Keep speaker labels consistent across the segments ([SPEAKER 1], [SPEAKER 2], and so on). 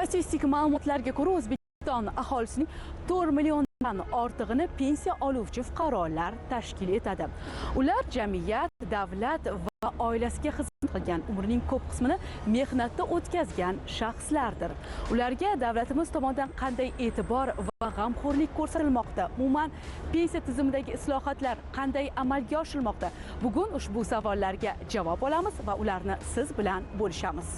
[SPEAKER 1] Statistik ma'lumotlarga ko'ra O'zbekiston aholisining 4 milliondan ortig'ini pensiya oluvchi fuqarolar tashkil etadi. Ular jamiyat, davlat va oilasiga xizmat qilgan, umrining ko'p qismini mehnatda o'tkazgan shaxslardir. Ularga davlatimiz tomonidan qanday e'tibor va g'amxo'rlik ko'rsatilmoqda? Umuman pensiya tizimidagi islohotlar qanday amalga oshirilmoqda? Bugun ushbu savollarga javob olamiz va ularni siz bilan bo'lishamiz.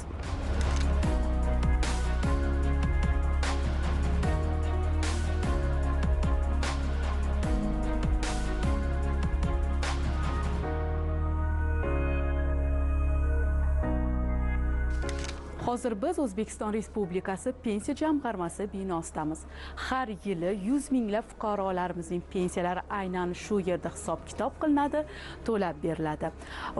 [SPEAKER 1] Hozir biz O'zbekiston Respublikasi Pensiya jamg'armasi binosidamiz. Har yili 100 minglab fuqarolarimizning pensiyalari aynan shu yerda hisob-kitob qilinadi, to'lab beriladi.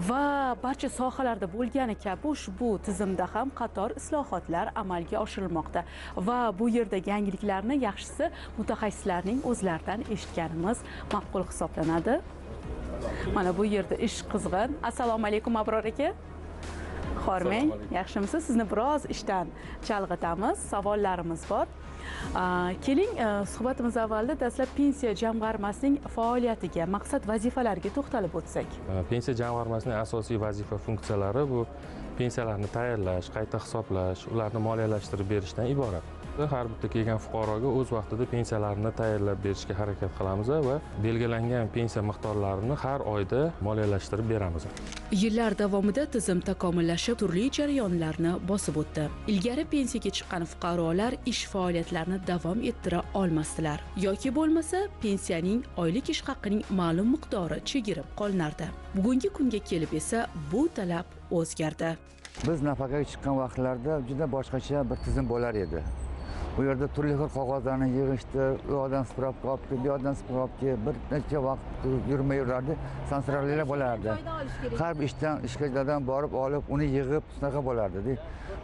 [SPEAKER 1] Va barcha sohalarda bo'lgani kabi ushbu tizimda ham qator islohotlar amalga oshirilmoqda. Va bu yerda yangiliklarni yaxshisi mutaxassislarning o'zlaridan eshitganimiz ma'qul hisoblanadi. Mana bu yerda ish qizg'in. Assalomu alaykum Abror aka. Xormang, yaxshimisiz? Sizni biroz ishdan chalg'itamiz. Savollarimiz bor. Keling, suhbatimiz avvalida dastlab pensiya jamg'armasining faoliyatiga, maqsad vazifalariga to'xtalib o'tsak.
[SPEAKER 2] Pensiya jamg'armasining asosiy vazifa funksiyalari bu pensiyalarni tayyorlash, qayta hisoblash, ularni moliyalashtirib berishdan iborat. Har bitta kelgan fuqaroga o'z vaqtida pensiyalarini tayyorlab berishga harakat qilamiz va belgilangan pensiya miqdorlarini har oyda moliyalashtirib beramiz.
[SPEAKER 1] Yillar davomida tizim takomillashib, turli jarayonlarni bosib o'tdi. Ilgari pensiyaga chiqqan fuqarolar ish faoliyatlarini davom ettira olmasdilar yoki bo'lmasa pensiyaning oylik ish haqining ma'lum miqdori chegirib qolinardi. Bugungi kunga kelib esa bu talab o'zgardi.
[SPEAKER 3] Biz nafaqaga chiqqan vaqtlarda juda boshqacha bir tizim bo'lar edi. Bu yerda turli xil qog'ozlarni yig'ishdi, u yoqdan spravka olib kelib, bu yoqdan spravka, bir necha vaqt yurmay yurardi, sanksiyalalar bo'lardi. Har bir ishdan borib olib, uni yig'ib, shunaqa bo'lardi.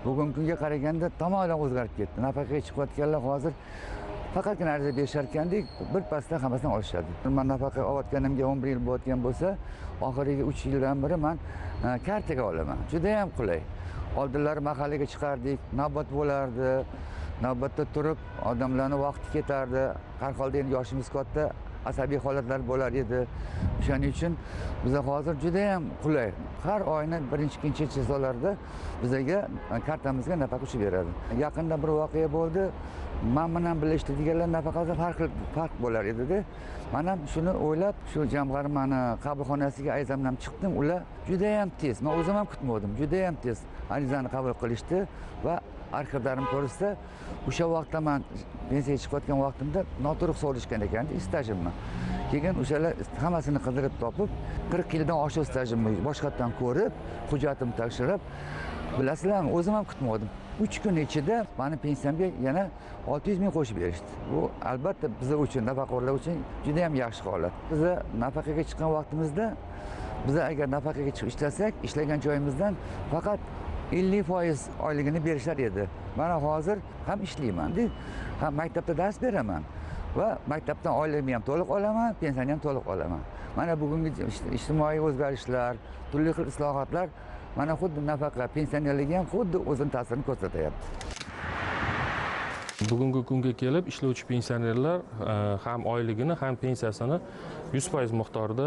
[SPEAKER 3] Bugungi kunga qaraganda tamomila o'zgarib ketdi. Nafaqaga chiqayotganlar hozir faqatgina ariza berishar ekandek, bir pasda hammasidan olishadi. Men nafaqa olayotganimga 11 yil bo'tgan bo'lsa, oxirgi 3 yildan beri men kartaga olaman. Juda ham qulay. Oldinlari mahallaga chiqardik, navbat bo'lardi. Navbatda turib, odamlarning vaqti ketardi. Har holda endi yoshimiz katta, asabiy holatlar bo'lar edi. Shuning uchun biz hozir juda ham qulay. Har oyning 1-2 chizolarda bizga kartamizga nafaqa tushib beradi. Yaqinda bir voqea bo'ldi. Men bilan birga ishlaydiganlar nafaqasi farq bo'lar edi-da. Men ham shuni o'ylab, shu jamg'armani qabulxonasiga arizamdan chiqdim. Ular juda ham tez. Men o'zim ham kutmadim. Juda ham tez arizani qabul qilishdi va arxivlarim ko'rsa, o'sha vaqtda men pensiyaga chiqayotgan vaqtimda noto'g'ri so'rashgan ekan, stajimni. Keyin o'shalar hammasini qidirib topib, 40 yildan oshiq stajimni boshqatdan ko'rib, hujjatimni tekshirib, bilasizlarmi, o'zim ham kutmadim. 3 kun ichida meni pensiyamga yana 600 ming qo'shib berishdi. Bu albatta bizlar uchun, nafaqaxo'rlar uchun juda ham yaxshi holat. Biz nafaqaga chiqqan vaqtimizda biz agar nafaqaga chiqib ishlasak, ishlagan joyimizdan faqat 50% oyligini berishar edi. Mana hozir ham ishlayman, ham maktabda dars beraman va maktabdan oyligimni ham to'liq olaman, pensiyani ham to'liq olaman. Mana bugungi ijtimoiy o'zgarishlar, turli xil islohotlar mana xuddi nafaqa, pensionerlarga ham xuddi o'zini ta'sirini ko'rsatyapti.
[SPEAKER 2] Bugungi kunga kelib ishlovchi pensionerlar ham oyligini, ham pensiyasini 100% miqdorda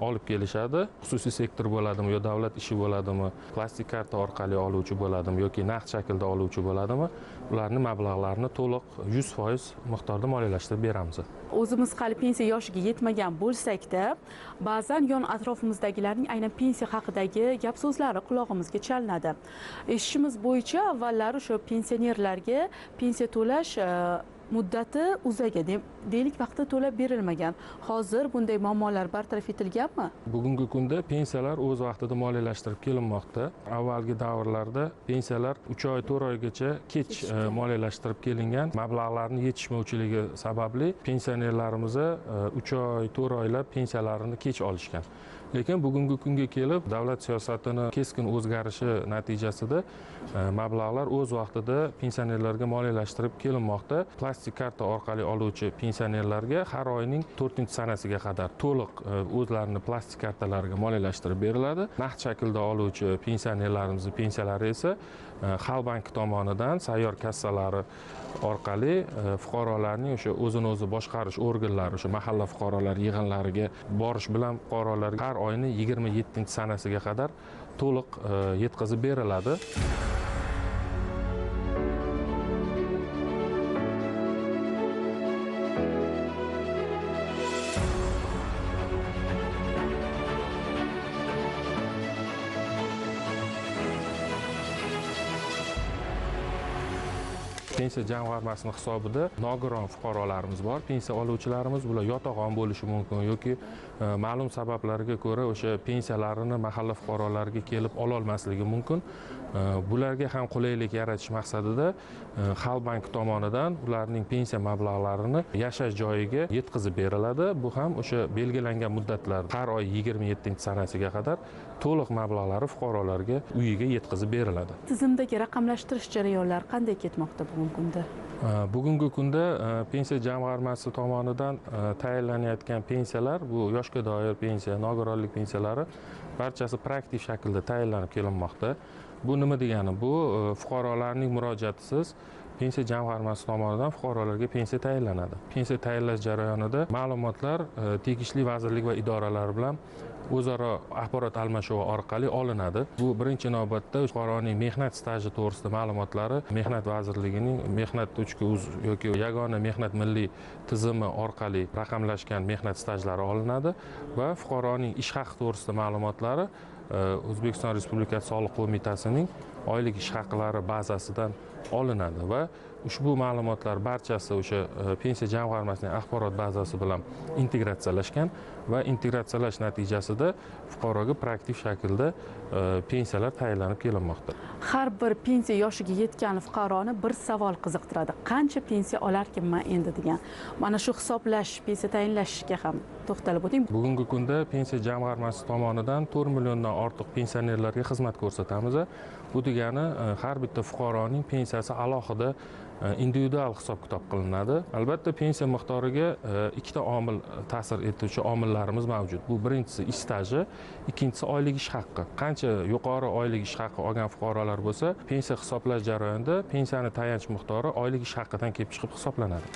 [SPEAKER 2] olib kelishadi. Xususiy sektor bo'ladimi yo davlat ishi bo'ladimi, plastik karta orqali oluvchi bo'ladimi yoki naqd shaklda oluvchi bo'ladimi, ularning mablag'larini to'liq 100% miqdorda moliyalashtirib beramiz.
[SPEAKER 1] O'zimiz hali pensiya yoshiga yetmagan bo'lsak-da, ba'zan yon atrofimizdagilarning aynan pensiya haqidagi gap so'zlari qulog'imizga chalinadi. Eshitishimiz bo'yicha avvallari o'sha pensionerlarga pensiya to'lash muddati uzagan, deylik vaqtida to'lab berilmagan. Hozir bunday muammolar bartaraf etilganmi?
[SPEAKER 2] Bugungi kunda pensiyalar o'z vaqtida moliyalashtirib kelinmoqda. Avvalgi davrlarda pensiyalar 3 oy, 4 oygacha kech moliyalashtirib kelingan. Mablag'larni yetishmovchiligi sababli pensionerlarimiz 3 oy, 4 oylab pensiyalarini kech olishgan. Lekin bugungi kunga kelib davlat siyosatini keskin o'zgarishi natijasida mablag'lar o'z vaqtida pensionerlarga moliyalashtirib kelinmoqda. Plastik karta orqali oluvchi pensionerlarga har oyning 4-sanasiga qadar to'liq o'zlarini plastik kartalariga moliyalashtirib beriladi. Naqd shaklda oluvchi pensionerlarimizning pensiyalari esa Xalq banki tomonidan sayyor kassalari orqali fuqarolarning o'sha o'zini o'zi boshqarish organlari, o'sha mahalla fuqarolar yig'inlariga borish bilan fuqarolar har oyni 27-sanasiga qadar to'liq yetkazib beriladi. Pensiya jamg'armasining hisobida nogiron fuqarolarimiz bor, pensiya oluvchilarimiz. Bular yotaqon bo'lishi mumkin yoki ma'lum sabablarga ko'ra o'sha pensiyalarini mahalla fuqarolariga kelib ola olmasligi mumkin. Bularga ham qulaylik yaratish maqsadida Xalq banki tomonidan ularning pensiya mablag'larini yashash joyiga yetkazib beriladi. Bu ham o'sha belgilangan muddatlar har oy 27-sanasiga qadar to'liq mablag'lari fuqarolarga uyiga yetkazib beriladi.
[SPEAKER 1] Tizimdagi raqamlashtirish jarayonlari qanday ketmoqda bugungi kunda?
[SPEAKER 2] Bugungi kunda pensiya jamg'armasi tomonidan tayinlanayotgan pensiyalar, bu yoshga doir pensiya, nogironlik pensiyalari barchasi praktik shaklda tayinlanib kelinmoqda. Bu nima degani? Bu fuqarolarning murojaatisiz pensiya jamg'armasi tomonidan fuqarolarga pensiya tayinlanadi. Pensiya tayinlash jarayonida ma'lumotlar tegishli vazirlik va idoralar bilan o'zaro axborot almashuvi orqali olinadi. Bu birinchi navbatda fuqaroning mehnat staji to'g'risida ma'lumotlari Mehnat vazirligining mehnat.uz yoki yagona mehnat milliy tizimi orqali raqamlashgan mehnat stajlari olinadi va fuqaroning ish haqi to'g'risida ma'lumotlari O'zbekiston Respublikasi Soliq qo'mitasining oylik ish haqlari bazasidan olinadi va ushbu ma'lumotlar barchasi o'sha pensiya jamg'armasining axborot bazasi bilan integratsiyalashgan va integratsiyalash natijasida fuqaroga praktik shaklda pensiyalar tayinlanib kelinmoqda.
[SPEAKER 1] Har bir pensiya yoshiga yetgan fuqaroni bir savol qiziqtiradi. Qancha pensiya olarkanman endi degan. Mana shu hisoblash, pensiya tayinlashga ham to'xtalib o'ting.
[SPEAKER 2] Bugungi kunda pensiya jamg'armasi tomonidan 4 milliondan ortiq pensionerlarga xizmat ko'rsatamiz. Bu degani har bitta fuqaroning pensiyasi alohida individual hisob-kitob qilinadi. Albatta pensiya miqdoriga ikkita omil ta'sir etuvchi omillarimiz mavjud. Bu birinchisi ish staji, ikkinchisi oylik ish haqqi. Qancha yuqori oylik ish haqqi olgan fuqarolar bo'lsa, pensiya hisoblash jarayonida pensiyani tayanch miqdori oylik ish haqqidan kelib chiqib hisoblanadi.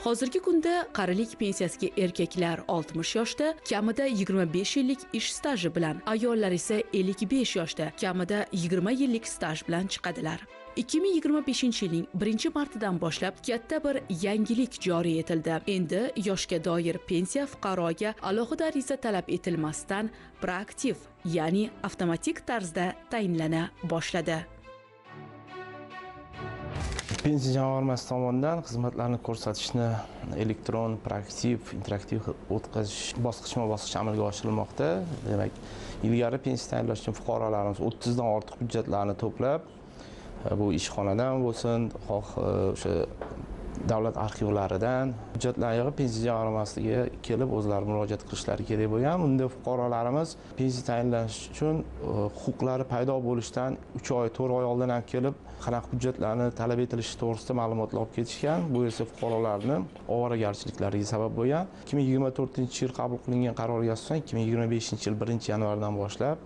[SPEAKER 1] Hozirgi kunda qarilik pensiyasiga erkaklar 60 yoshda kamida 25 yillik ish staji bilan, ayollar esa 55 yoshda kamida 20 yillik staj bilan chiqadilar. 2025 yilning 1-martidan boshlab katta bir yangilik joriy etildi. Endi yoshga doir pensiya fuqaroga alohida ariza talab etilmasdan proaktiv, ya'ni avtomatik tarzda tayinlana boshladi.
[SPEAKER 4] Pensiya jamg'armasi tomonidan xizmatlarni ko'rsatishni elektron, proaktiv, interaktiv o'tkazish bosqichma-bosqich amalga oshirilmoqda. Demak, ilgari pensiya tayinlash uchun fuqarolarimiz 30 dan ortiq hujjatlarni to'plab, bu ishxonadan bo'lsin, xoh o'sha davlat arxivlaridan hujjatlar yig'ib pensiya jamg'armasiga kelib o'zlari murojaat qilishlari kerak bo'lgan. Unda fuqarolarimiz pensiya tayinlash uchun huquqlari paydo bo'lishidan 3 oy, 4 oy oldin ham kelib qanaqa hujjatlarni talab etilishi to'g'risida ma'lumotlar olib ketishgan. Bu esa fuqarolarni ovoragarchiliklariga sabab bo'lgan. 2024-yil qabul qilingan qarorga asosan 2025-yil 1-yanvardan boshlab,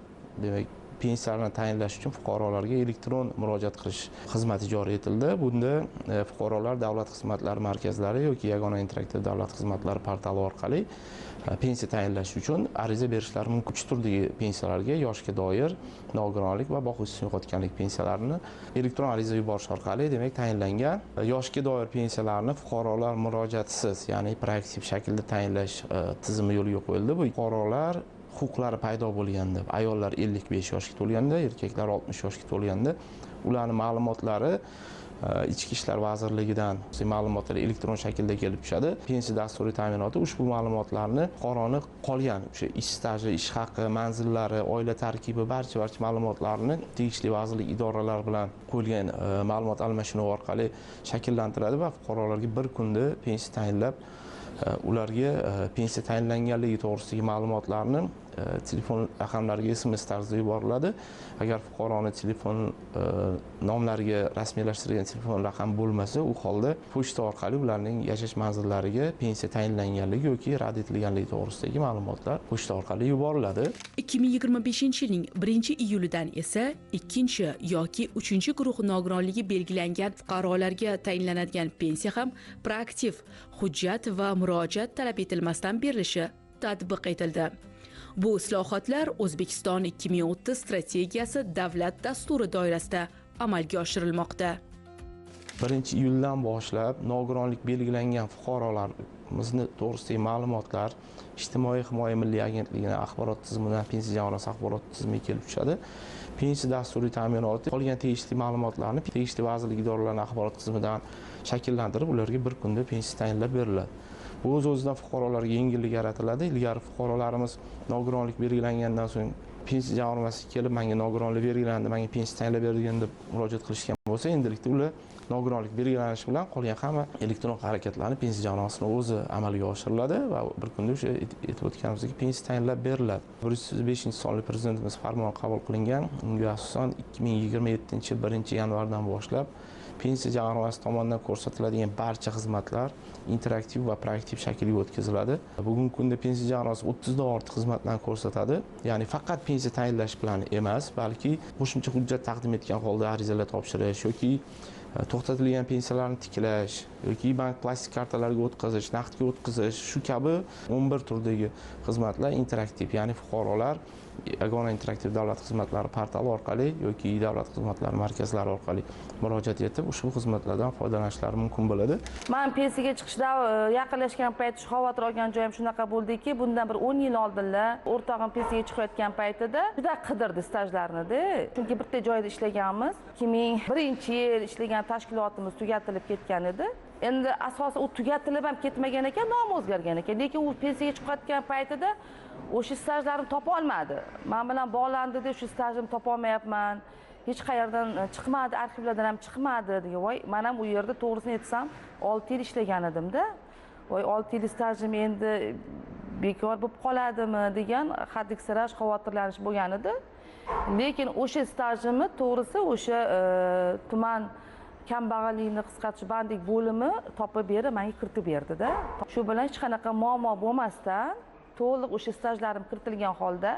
[SPEAKER 4] demak, pensiyalarni tayinlash uchun fuqarolarga elektron murojaat qilish xizmati joriy etildi. Bunda fuqarolar davlat xizmatlari markazlari yoki yagona interaktiv davlat xizmatlari portali orqali pensiya tayinlash uchun ariza berishlari mumkin. 3 turdagi pensiyalarga yoshga doir, nogironlik va boquvchisi yo'qotganlik pensiyalarini elektron ariza yuborish orqali demak tayinlangan. Yoshga doir pensiyalarni fuqarolar murojaatisiz, ya'ni proaktiv shaklda tayinlash tizimi yo'lga qo'yildi. Bu fuqarolar huquqlari paydo bo'lganda, ayollar 55 yoshga to'lganda, erkaklar 60 yoshga to'lganda ularning ma'lumotlari Ichki ishlar vazirligidan ma'lumotlar elektron shaklda kelib tushadi. Pensiya dasturiy ta'minoti ushbu ma'lumotlarni fuqaroni qolgan o'sha ish staji, ish haqi, manzillari, oila tarkibi barcha ma'lumotlarni tegishli vazirlik idoralari bilan qo'yilgan ma'lumot almashinuvi orqali shakllantiradi va fuqarolarga bir kunda pensiya tayinlab ularga pensiya tayinlanganligi to'g'risidagi ma'lumotlarni telefon raqamlariga SMS tarzida yuboriladi. Agar fuqaroni telefon nomlariga rasmiylashtirilgan telefon raqami bo'lmasa, u holda pochta orqali ularning yashash manzillariga pensiya tayinlanganligi yoki rad etilganligi to'g'risidagi ma'lumotlar pochta orqali yuboriladi.
[SPEAKER 1] 2025-yilning 1-iyulidan esa 2 yoki 3 guruh nogironligi belgilangan fuqarolarga tayinlanadigan pensiya ham proaktiv hujjat va murojaat talab etilmasdan berilishi tatbiq etildi. Bu islohotlar O'zbekiston 2030 strategiyasi davlat dasturi doirasida amalga oshirilmoqda.
[SPEAKER 4] 1-iyuldan boshlab nogironlik belgilangan fuqarolarimizni to'g'risidagi ma'lumotlar Ijtimoiy himoya milliy agentligining axborot tizimidan pensiya jamg'armasi axborot tizimiga kelib tushadi. Pensiya dasturiy ta'minoti qolgan tegishli ma'lumotlarni tegishli vazirlik idoralarining axborot tizimidan shakllantirib, ularga bir kunda pensiya tayinlab beriladi. Bu o'z-o'zidan fuqarolarga yengillik yaratiladi. Ilgari fuqarolarimiz nogironlik belgilangandan so'ng pensiya jamg'armasiga kelib, menga nogironlik belgilandi, menga pensiya tayinlab bergan deb murojaat qilishgan bo'lsa, endilikda ular nogironlik belgilanishi bilan qolgan hamma elektron harakatlarni pensiya jamg'armasining o'zi amalga oshiriladi va bir kunda o'sha aytib o'tganimizdek pensiya tayinlab beriladi. 105-sonli prezidentimiz farmoni qabul qilingan, unga asosan 2027-yil 1-yanvardan boshlab pensiya jamg'armasi tomonidan ko'rsatiladigan barcha xizmatlar interaktiv va proaktiv shaklga o'tkaziladi. Bugungi kunda pensiya jamg'armasi 30 dan ortiq xizmatlarni ko'rsatadi. Ya'ni faqat pensiya tayinlash plani emas, balki qo'shimcha hujjat taqdim etgan holda arizalar topshirish yoki to'xtatilgan pensiyalarni tiklash yoki bank plastik kartalariga o'tkazish, naqdga o'tkazish, shu kabi 11 turdagi xizmatlar interaktiv, ya'ni fuqarolar yagona interaktiv davlat xizmatlari portali orqali yoki davlat xizmatlari markazlari orqali murojaat etib ushbu xizmatlardan foydalanishlari mumkin bo'ladi.
[SPEAKER 5] Men pensiyaga chiqishda yaqinlashgan payt shu xavotir olgan joyim shunaqa bo'ldiki, bundan bir 10 yil oldinlar o'rtog'im pensiyaga chiqayotgan paytida juda qidirdi stajlarni-da. Chunki bitta joyda ishlaganmiz. 2001-yil ishlagan tashkilotimiz tugatilib ketgan edi. Endi asosi u tugatilib ham ketmagan ekan, nomi o'zgargan ekan. Lekin u pensiyaga chiqayotgan paytida o'sha stajlarni topa olmadi. Men bilan bog'landi-da, shu stajimni topa olmayapman. Hech qayerdan chiqmadi, arxivlardan ham chiqmadi degan. Voy, men ham u yerda to'g'risini aytsam 6 yil ishlagan edim-da. Voy, 6 yil stajim endi bekor bo'lib qoladimi degan hadiksirash, xavotirlanish bo'lgan edi. Lekin o'sha stajimni to'g'risi o'sha tuman kambag'allikni qisqartirish bandlik bo'limi topib berib, menga kiritib berdi-da. Shu bilan hech qanaqa muammo bo'lmasdan to'liq o'sha stajlarim kiritilgan holda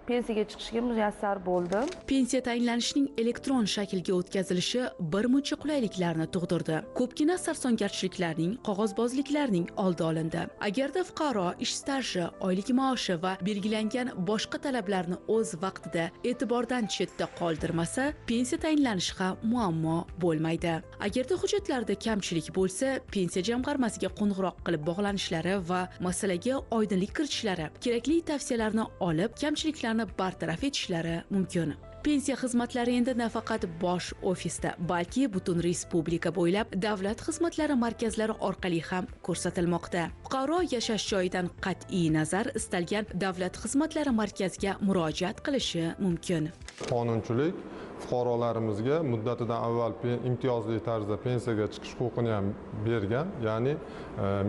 [SPEAKER 5] pensiyaga chiqishga muyassar bo'ldim.
[SPEAKER 1] Pensiya tayinlanishining elektron shaklga o'tkazilishi bir muncha qulayliklarni tug'dirdi. Ko'pgina sarsongarchiliklarning, qog'ozbozliklarning oldi olindi. Agarda fuqaro ish staji, oylik maoshi va belgilangan boshqa talablarni o'z vaqtida e'tibordan chetda qoldirmasa, pensiya tayinlanishi ham muammo bo'lmaydi. Agarda hujjatlarda kamchilik bo'lsa, pensiya jamg'armasiga qo'ng'iroq qilib bog'lanishlari va masalaga oydinlik kiritishlari, kerakli tavsiyalarni olib, kamchiliklarni bartaraf etishlari mumkin. Pensiya xizmatlari endi nafaqat bosh ofisda, balki butun respublika bo'ylab davlat xizmatlari markazlari orqali ham ko'rsatilmoqda. Fuqaro yashash joyidan qat'iy nazar istalgan davlat xizmatlari markaziga murojaat qilishi mumkin.
[SPEAKER 6] Qonunchilik fuqarolarimizga muddatidan avval imtiyozli tarzda pensiyaga chiqish huquqini ham bergan, ya'ni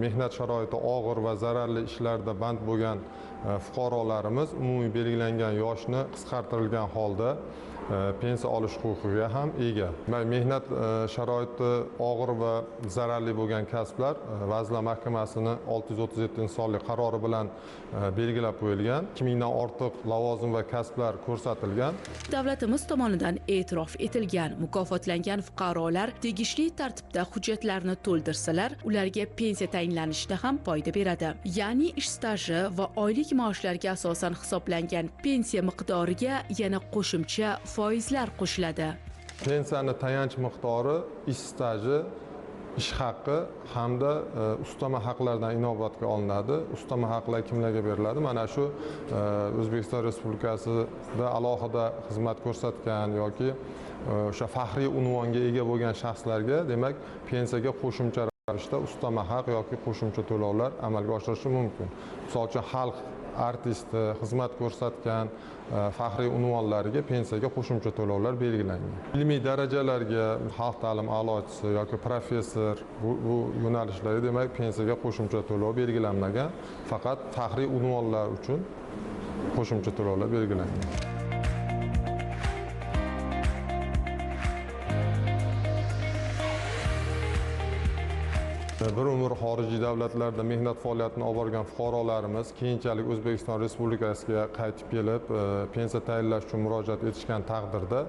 [SPEAKER 6] mehnat sharoiti og'ir va zararli ishlarda band bo'lgan fuqarolarimiz umumiy belgilangan yoshni qisqartirilgan holda pensiya olish huquqiga ham ega. Mehnat sharoiti og'ir va zararli bo'lgan kasblar Vazirlar Mahkamasining 637-sonli qarori bilan belgilab qo'yilgan. 2000 dan ortiq lavozim va kasblar ko'rsatilgan.
[SPEAKER 1] Davlatimiz tomonidan e'tirof etilgan, mukofotlangan fuqarolar tegishli tartibda hujjatlarni to'ldirsalar, ularga pensiya tayinlanishida ham foyda beradi. Ya'ni ish staji va oylik maoshlarga asosan hisoblangan pensiya miqdoriga yana qo'shimcha foizlar qo'shiladi.
[SPEAKER 6] Pensiyani tayanch miqdori, ish staji, ish haqqi hamda ustama haqlardan inobatga olinadi. Ustama haqlar kimlarga beriladi? Mana shu O'zbekiston Respublikasida alohida xizmat ko'rsatgan yoki o'sha faxriy unvonga ega bo'lgan shaxslarga, demak, pensiyaga qo'shimcha ravishda ustama haq yoki qo'shimcha to'lovlar amalga oshirishi mumkin. Misol uchun xalq artisti, xizmat ko'rsatgan faxriy unvonlariga pensiyaga qo'shimcha to'lovlar belgilangan. Ilmiy darajalarga xalq ta'limi a'lochisi yoki professor bu yo'nalishlarga demak pensiyaga qo'shimcha to'lov belgilanmagan. Faqat faxriy unvonlar uchun qo'shimcha to'lovlar belgilangan. Bir umr xorijiy davlatlarda mehnat faoliyatini olib borgan fuqarolarimiz keyinchalik O'zbekiston Respublikasiga qaytib kelib, pensiya tayinlash uchun murojaat etishgan taqdirda,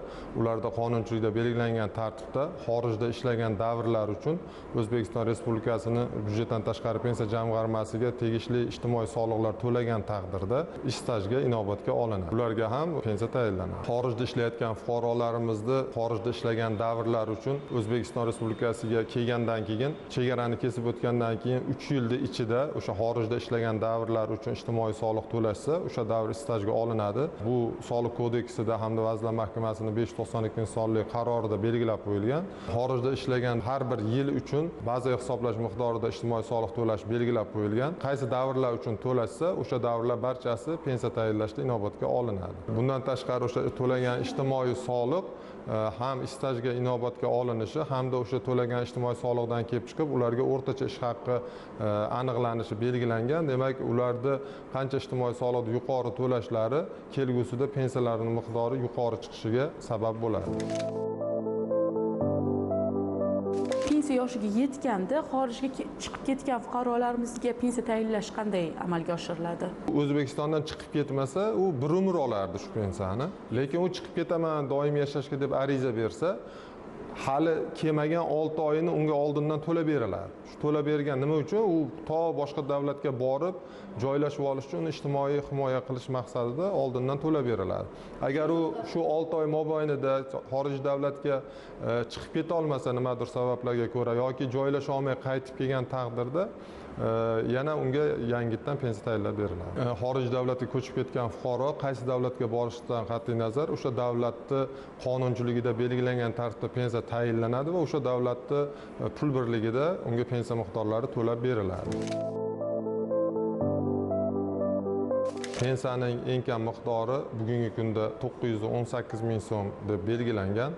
[SPEAKER 6] ularda qonunchilikda belgilangan tartibda xorijda ishlagan davrlar uchun O'zbekiston Respublikasining byudjetdan tashqari pensiya jamg'armasiga tegishli ijtimoiy soliqlar to'lagan taqdirda ish stajiga inobatga olinadi. Ularga ham pensiya tayinlanadi. Xorijda ishlayotgan fuqarolarimizni xorijda ishlagan davrlar uchun O'zbekiston Respublikasiga kelgandan keyin chegarani kesib o'tgandan keyin 3 yilda ichida o'sha xorijda ishlagan davrlar uchun ijtimoiy soliq to'lashsa, o'sha davr stajga olinadi. Bu Soliq kodeksida hamda Vazirlar Mahkamasining 592-sonli qarorida belgilab qo'yilgan. Xorijda ishlagan har bir yil uchun bazaviy hisoblash miqdorida ijtimoiy soliq to'lash belgilab qo'yilgan. Qaysi davrlar uchun to'lashsa, o'sha davrlar barchasi pensiya tayinlashda inobatga olinadi. Bundan tashqari o'sha to'lagan ijtimoiy soliq ham stajga inobatga olinishi hamda o'sha to'lagan ijtimoiy soliqdan kelib chiqib ularga o'rtacha ish haqqi aniqlanishi belgilangan. Demak, ularda qancha ijtimoiy soliqni yuqori to'lashlari kelgusida pensiyalarining miqdori yuqori chiqishiga sabab bo'ladi.
[SPEAKER 1] Pensiya yoshiga yetganda xorijga chiqib ketgan fuqarolarimizga pensiya tayinlash qanday amalga oshiriladi?
[SPEAKER 6] O'zbekistondan chiqib ketmasa, u bir umr olardi shu pensiyani. Lekin u chiqib ketaman, doimiy yashashga deb ariza bersa, hali kelmagan 6 oyini unga oldindan to'lab beriladi. Shu to'lab bergan nima uchun? U to boshqa davlatga borib joylashib olish uchun ijtimoiy himoya qilish maqsadida oldindan to'lab beriladi. Agar u shu 6 oy mobaynida xorijiy davlatga chiqib keta olmasa nimadir sabablarga ko'ra yoki joylasha olmay qaytib kelgan taqdirda yana unga yangitdan pensiya tayinlab beriladi. Xorij davlatga ko'chib ketgan fuqaro qaysi davlatga borishidan qat'iy nazar o'sha davlatni qonunchiligida belgilangan tartibda pensiya tayinlanadi va o'sha davlatni pul birligida unga pensiya miqdorlari to'lab beriladi. Pensiyaning eng kam miqdori bugungi kunda 918 ming so'm deb belgilangan.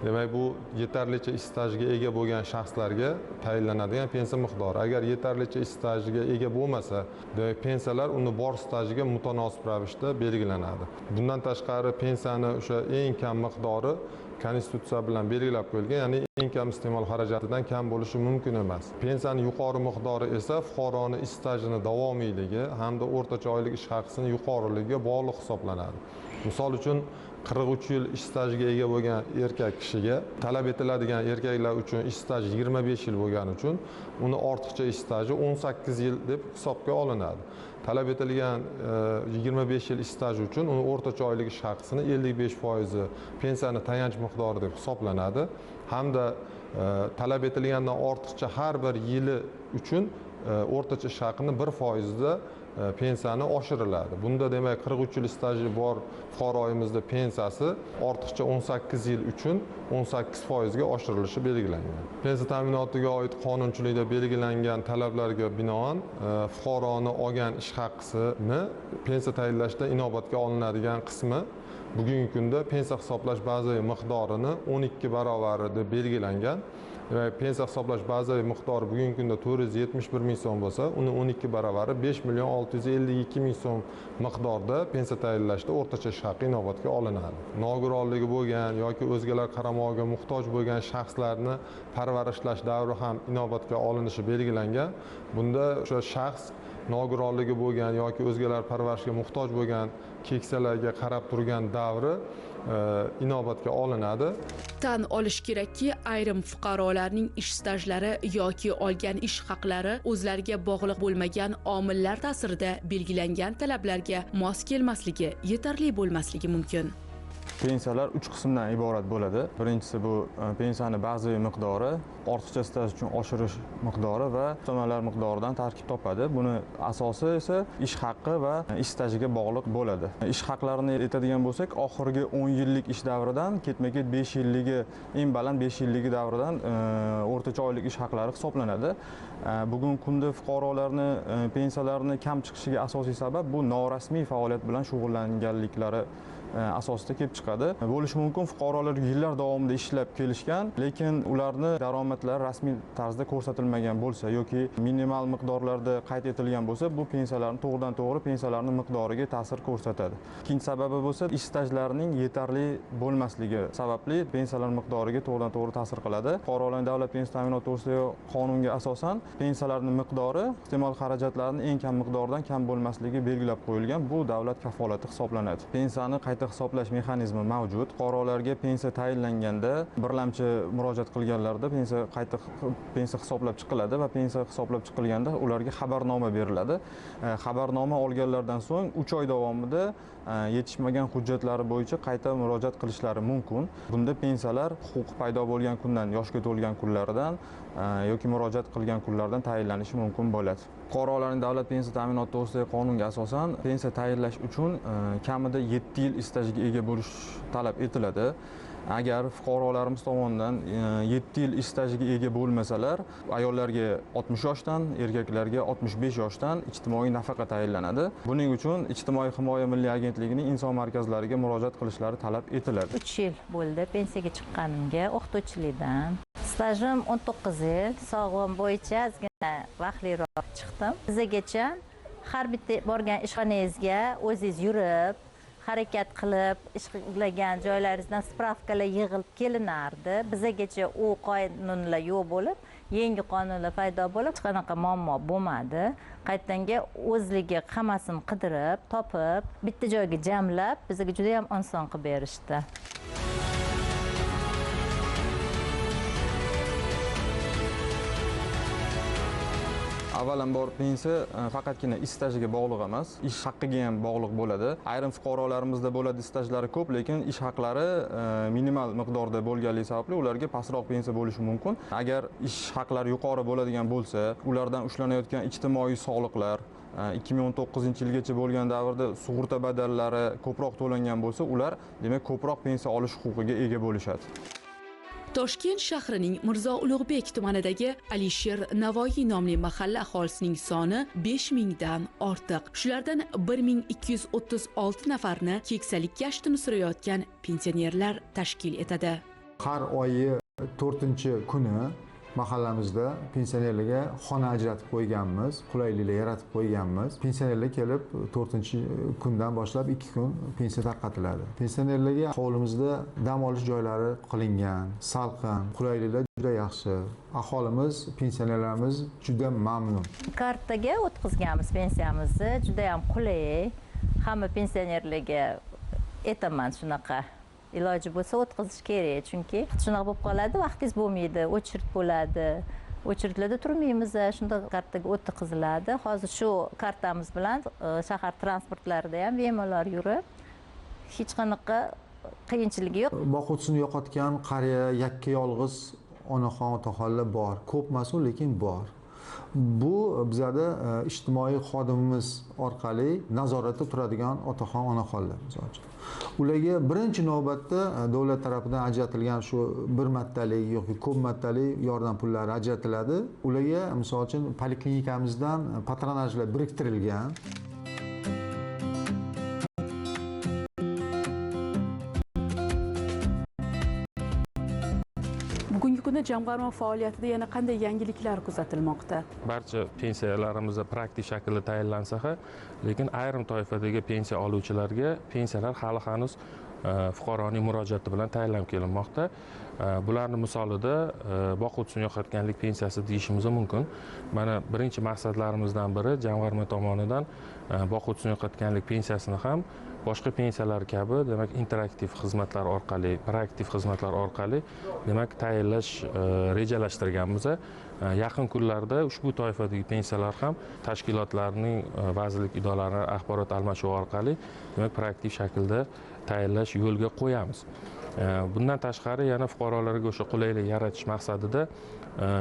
[SPEAKER 6] Demak, bu yetarlicha ish stajiga ega bo'lgan shaxslarga tayinlanadigan pensiya miqdori. Agar yetarlicha ish stajiga ega bo'lmasa, demak pensiyalar uni bor stajiga mutanosib ravishda belgilanadi. Bundan tashqari pensiyani o'sha eng kam miqdori konstitutsiya bilan belgilab qo'yilgan, ya'ni eng kam iste'mol xarajatidan kam bo'lishi mumkin emas. Pensiyaning yuqori miqdori esa fuqaroning ish stajini davomiyligi hamda o'rtacha oylik ish haqisining yuqoriligiga bog'liq hisoblanadi. Misol uchun 43 yil ish stajiga ega bo'lgan erkak kishiga talab etiladigan erkaklar uchun ish staji 25 yil bo'lgani uchun uni ortiqcha ish staji 18 yil deb hisobga olinadi. Talab etilgan 25 yil ish staji uchun uni o'rtacha oylik ish haqisining 55% pensiyani tayanch miqdori deb hisoblanadi. Hamda talab etilgandan ortiqcha har bir yili uchun o'rtacha ish haqining 1% da pensiyani oshiriladi. Bunda demak 43 yil staji bor fuqaroyimizning pensiyasi ortiqcha 18 yil uchun 18% ga oshirilishi belgilangan. Pensiya ta'minotiga oid qonunchilikda belgilangan talablarga binoan fuqaroni olgan ish haqisini pensiya tayinlashda inobatga olinadigan qismi bugungi kunda pensiya hisoblash bazaviy miqdorini 12 barobar deb belgilangan. Pensiya hisoblash bazaviy miqdori bugungi kunda 471 ming so'm bo'lsa, uni 12 barovari 5 million 652 ming so'm miqdorda pensiya tayinlashda o'rtacha ish haqqi inobatga olinadi. Nogironligi bo'lgan yoki o'zgalar qaramog'iga muhtoj bo'lgan shaxslarni parvarishlash davri ham inobatga olinishi belgilangan. Bunda o'sha shaxs nogironligi bo'lgan yoki o'zgalar parvarishiga muhtoj bo'lgan keksalarga qarab turgan davri inobatga olinadi.
[SPEAKER 1] Tan olish kerakki, ayrim fuqarolarning ish stajlari yoki olgan ish haqlari o'zlariga bog'liq bo'lmagan omillar ta'sirida belgilangan talablarga mos kelmasligi, yetarli bo'lmasligi mumkin.
[SPEAKER 7] Pensiyalar 3 qismdan iborat bo'ladi. Birinchisi bu pensiyani bazaviy miqdori, ortiqcha staj uchun oshirish miqdori va ustamalar miqdoridan tarkib topadi. Buni asosi esa ish haqqi va ish stajiga bog'liq bo'ladi. Ish haqlarini aytadigan bo'lsak, oxirgi 10 yillik ish davridan ketma-ket 5 yilligi, eng baland 5 yilligi davridan o'rtacha oylik ish haqlari hisoblanadi. Bugungi kunda fuqarolarni pensiyalarini kam chiqishiga asosiy sabab bu norasmiy faoliyat bilan shug'ullanganliklari asosida kelib chiqadi. Bo'lishi mumkin fuqarolar yillar davomida ishlab kelishgan, lekin ularni daromadlari rasmiy tarzda ko'rsatilmagan bo'lsa yoki minimal miqdorlarda qayd etilgan bo'lsa, bu pensiyalarni to'g'ridan-to'g'ri pensiyalarning miqdoriga ta'sir ko'rsatadi. Ikkinchi sababi bo'lsa, ish stajlarining yetarli bo'lmasligi sababli pensiyalar miqdoriga to'g'ridan-to'g'ri ta'sir qiladi. Fuqarolarning davlat pensiya ta'minoti to'g'risidagi qonunga asosan pensiyalarning miqdori iste'mol xarajatlarning eng kam miqdoridan kam bo'lmasligi belgilab qo'yilgan. Bu davlat kafolati hisoblanadi. Pensiyani qayta hisoblash mexanizmi mavjud. Fuqarolarga pensiya tayinlanganda birlamchi murojaat qilganlarda pensiya hisoblab chiqiladi va pensiya hisoblab chiqilganda ularga xabarnoma beriladi. Xabarnoma olganlardan so'ng 3 oy davomida yetishmagan hujjatlari bo'yicha qayta murojaat qilishlari mumkin. Bunda pensiyalar huquqi paydo bo'lgan kundan, yoshga to'lgan kunlaridan yoki murojaat qilgan kunlardan tayinlanishi mumkin bo'ladi. Fuqarolarning davlat pensiya ta'minoti to'g'risidagi qonunga asosan pensiya tayinlash uchun kamida 7 yil stajiga ega bo'lish talab etiladi. Agar fuqarolarimiz tomonidan 7 yil stajiga ega bo'lmasalar, ayollarga 60 yoshdan, erkaklarga 65 yoshdan ijtimoiy nafaqa tayinlanadi. Buning uchun Ijtimoiy himoya milliy agentligining inson markazlariga murojaat qilishlari talab etiladi.
[SPEAKER 8] 3 yil bo'ldi pensiyaga chiqqanimga o'qituvchilikdan. Stajim 19 yil, sog'lig'im bo'yicha ozgina vaqtliroq chiqdim. Bizgacha har bitta borgan ishxonangizga o'zingiz yurib, harakat qilib ishlagan joylaringizdan spravkalar yig'ilib kelinardi. Bizgacha u qonunlar yo'q bo'lib, yangi qonunlar paydo bo'lib, hech qanaqa muammo bo'lmadi. Qaytanga o'zligi hammasini qidirib, topib, bitta joyga jamlab, bizga juda ham oson qilib berishdi.
[SPEAKER 7] Avvalambor pensiya faqatgina ish stajiga bog'liq emas, ish haqqiga ham bog'liq bo'ladi. Ayrim fuqarolarimizda bo'ladi stajlari ko'p, lekin ish haqlari minimal miqdorda bo'lganligi sababli ularga pastroq pensiya bo'lishi mumkin. Agar ish haqlari yuqori bo'ladigan bo'lsa, ulardan ushlanayotgan ijtimoiy soliqlar 2019-yilgacha bo'lgan davrda sug'urta badallari ko'proq to'langan bo'lsa, ular demak ko'proq pensiya olish huquqiga ega bo'lishadi.
[SPEAKER 1] Toshkent shahrining Mirzo Ulug'bek tumanidagi Alisher Navoiy nomli mahalla aholisining soni 5000 dan ortiq. Shulardan 1236 nafarni keksalik yoshini surayotgan pensionerlar tashkil etadi.
[SPEAKER 9] Har oyi 4-kuni mahallamizda pensionerlarga xona ajratib qo'yganmiz, qulayliklar yaratib qo'yganmiz. Pensionerlar kelib 4-kundan boshlab 2 kun pensiya tarqatiladi. Pensionerlarga hovlimizda dam olish joylari qilingan, salqin, qulayliklar juda yaxshi. Aholimiz, pensionerlarimiz juda mamnun.
[SPEAKER 8] Kartaga o'tkazganmiz pensiyamizni, juda ham qulay. Hamma pensionerlarga aytaman shunaqa. Iloji bo'lsa o'tkazish kerak, chunki shunaqa bo'lib qoladi, vaqtingiz bo'lmaydi, o'chirt bo'ladi. O'chiritlarda turmaymiz, shunda kartaga o'tkaziladi. Hozir shu kartamiz bilan shahar transportlarida ham bemalol yurib, hech qanaqa qiyinchiligi yo'q.
[SPEAKER 9] Boquvchisini yo'qotgan qariya, yakka yolg'iz onaxon, otaxonlar bor. Ko'pmas-u, lekin bor. Bu bizada ijtimoiy xodimimiz orqali nazoratda turadigan otaxon, onaxonlar misol uchun. Ularga birinchi navbatda davlat tarafidan ajratilgan shu bir martalik yoki ko'p martalik yordam pullari ajratiladi. Ularga misol uchun poliklinikamizdan patronajlar biriktirilgan.
[SPEAKER 1] Bugungi kunda jamg'arma faoliyatida yana qanday yangiliklar kuzatilmoqda?
[SPEAKER 2] Barcha pensiyalarimiz praktik shaklda tayinlansa ham, lekin ayrim toifadagi pensiya oluvchilarga pensiyalar hali hanuz fuqaroning murojaati bilan tayinlab kelinmoqda. Bularning misolida boquvchisini yo'qotganlik pensiyasi deyishimiz mumkin. Mana birinchi maqsadlarimizdan biri jamg'arma tomonidan boquvchisini yo'qotganlik pensiyasini ham boshqa pensiyalar kabi demak interaktiv xizmatlar orqali, proaktiv xizmatlar orqali demak tayinlash rejalashtirganmiz. Yaqin kunlarda ushbu toifadagi pensiyalar ham tashkilotlarning, vazirlik idoralari axborot almashuvi orqali demak proaktiv shaklda tayinlash yo'lga qo'yamiz. Bundan tashqari yana fuqarolarga o'sha qulaylik yaratish maqsadida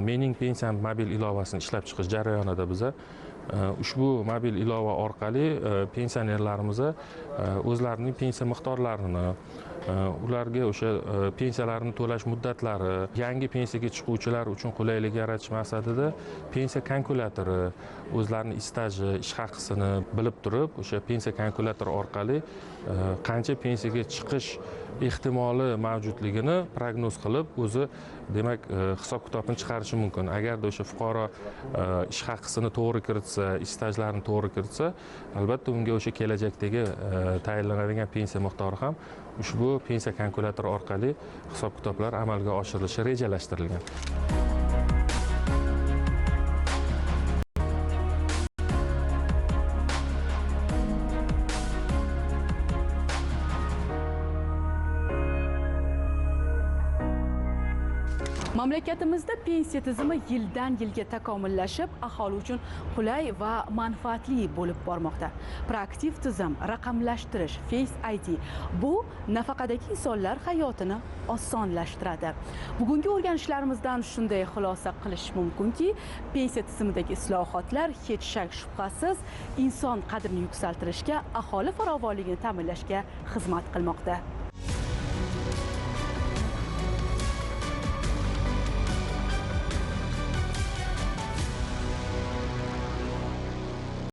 [SPEAKER 2] mening pensiyam mobil ilovasini ishlab chiqish jarayonida biz ushbu mobil ilova orqali pensionerlarimiz o'zlarining pensiya miqdorlarini, ularga o'sha pensiyalarni to'lash muddatlari, yangi pensiyaga chiquvchilar uchun qulaylik yaratish maqsadida pensiya kalkulyatori, o'zlarining staji, ish haqisini bilib turib, o'sha pensiya kalkulyatori orqali qancha pensiyaga chiqish ehtimoli mavjudligini prognoz qilib, o'zi demak hisob kitobini chiqarishi mumkin. Agarda o'sha fuqaro ish haqisini to'g'ri kiritsa, ish stajlarini to'g'ri kiritsa, albatta unga o'sha kelajakdagi tayinlanadigan pensiya miqdori ham ushbu pensiya kalkulyatori orqali hisob kitoblar amalga oshirilishi rejalashtirilgan.
[SPEAKER 1] Mamlakatimizda pensiya tizimi yildan yilga takomillashib, aholi uchun qulay va manfaatli bo'lib bormoqda. Proaktiv tizim, raqamlashtirish, Face ID bu nafaqadagi insonlar hayotini osonlashtiradi. Bugungi o'rganishlarimizdan shunday xulosa qilish mumkinki, pensiya tizimidagi islohotlar hech shak shubhasiz inson qadrini yuksaltirishga, aholi farovonligini ta'minlashga xizmat qilmoqda.